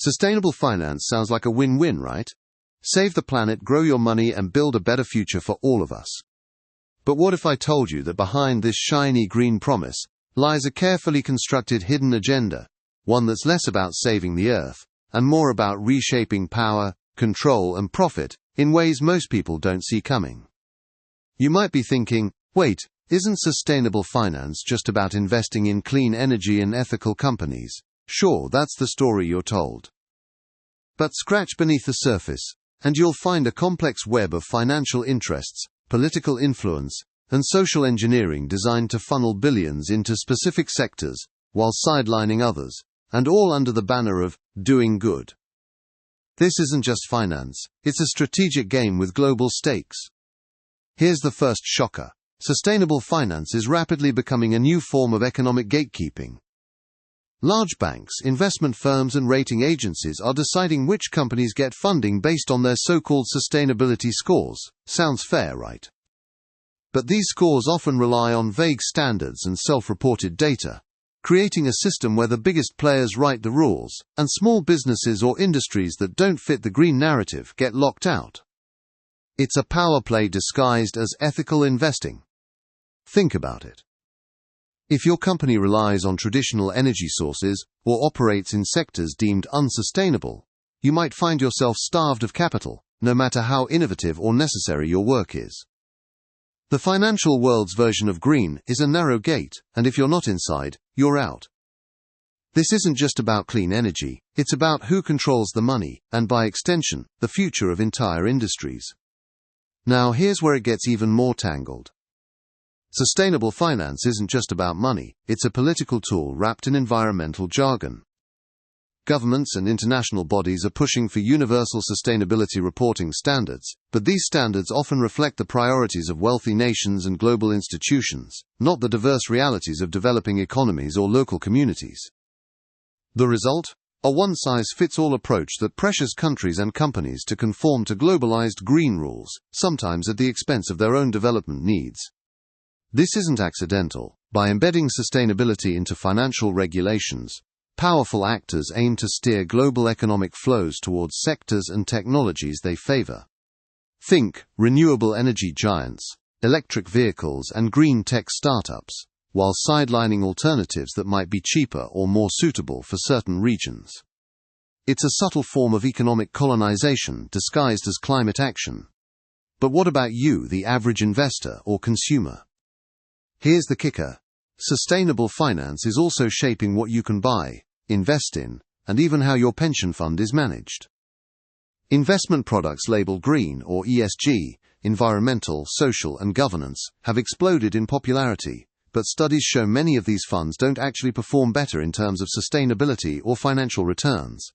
Sustainable finance sounds like a win-win, right? Save the planet, grow your money, and build a better future for all of us. But what if I told you that behind this shiny green promise lies a carefully constructed hidden agenda, one that's less about saving the Earth and more about reshaping power, control, and profit in ways most people don't see coming? You might be thinking, wait, isn't sustainable finance just about investing in clean energy and ethical companies? Sure, that's the story you're told. But scratch beneath the surface, and you'll find a complex web of financial interests, political influence, and social engineering designed to funnel billions into specific sectors, while sidelining others, and all under the banner of doing good. This isn't just finance, it's a strategic game with global stakes. Here's the first shocker. Sustainable finance is rapidly becoming a new form of economic gatekeeping. Large banks, investment firms, and rating agencies are deciding which companies get funding based on their so-called sustainability scores. Sounds fair, right? But these scores often rely on vague standards and self-reported data, creating a system where the biggest players write the rules, and small businesses or industries that don't fit the green narrative get locked out. It's a power play disguised as ethical investing. Think about it. If your company relies on traditional energy sources or operates in sectors deemed unsustainable, you might find yourself starved of capital, no matter how innovative or necessary your work is. The financial world's version of green is a narrow gate, and if you're not inside, you're out. This isn't just about clean energy, it's about who controls the money, and by extension, the future of entire industries. Now here's where it gets even more tangled. Sustainable finance isn't just about money, it's a political tool wrapped in environmental jargon. Governments and international bodies are pushing for universal sustainability reporting standards, but these standards often reflect the priorities of wealthy nations and global institutions, not the diverse realities of developing economies or local communities. The result? A one-size-fits-all approach that pressures countries and companies to conform to globalized green rules, sometimes at the expense of their own development needs. This isn't accidental. By embedding sustainability into financial regulations, powerful actors aim to steer global economic flows towards sectors and technologies they favor. Think renewable energy giants, electric vehicles, and green tech startups, while sidelining alternatives that might be cheaper or more suitable for certain regions. It's a subtle form of economic colonization disguised as climate action. But what about you, the average investor or consumer? Here's the kicker. Sustainable finance is also shaping what you can buy, invest in, and even how your pension fund is managed. Investment products labeled green or ESG, environmental, social, and governance, have exploded in popularity, but studies show many of these funds don't actually perform better in terms of sustainability or financial returns.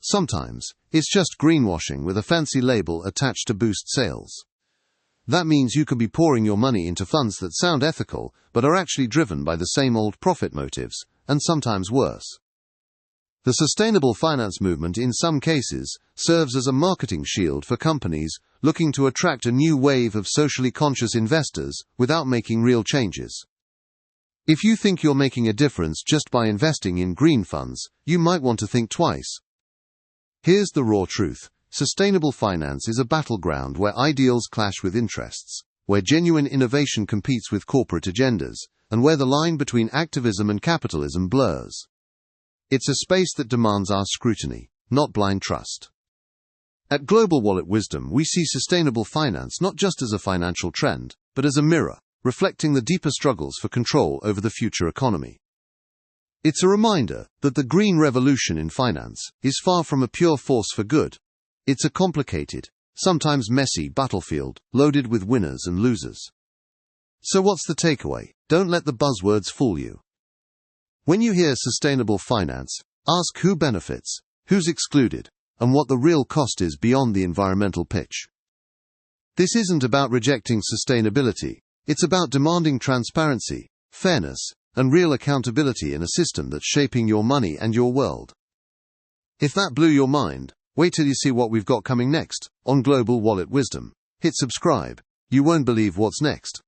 Sometimes, it's just greenwashing with a fancy label attached to boost sales. That means you could be pouring your money into funds that sound ethical, but are actually driven by the same old profit motives, and sometimes worse. The sustainable finance movement in some cases serves as a marketing shield for companies looking to attract a new wave of socially conscious investors without making real changes. If you think you're making a difference just by investing in green funds, you might want to think twice. Here's the raw truth. Sustainable finance is a battleground where ideals clash with interests, where genuine innovation competes with corporate agendas, and where the line between activism and capitalism blurs. It's a space that demands our scrutiny, not blind trust. At Global Wallet Wisdom, we see sustainable finance not just as a financial trend, but as a mirror, reflecting the deeper struggles for control over the future economy. It's a reminder that the green revolution in finance is far from a pure force for good. It's a complicated, sometimes messy battlefield, loaded with winners and losers. So what's the takeaway? Don't let the buzzwords fool you. When you hear sustainable finance, ask who benefits, who's excluded, and what the real cost is beyond the environmental pitch. This isn't about rejecting sustainability, it's about demanding transparency, fairness, and real accountability in a system that's shaping your money and your world. If that blew your mind, wait till you see what we've got coming next on Global Wallet Wisdom. Hit subscribe. You won't believe what's next.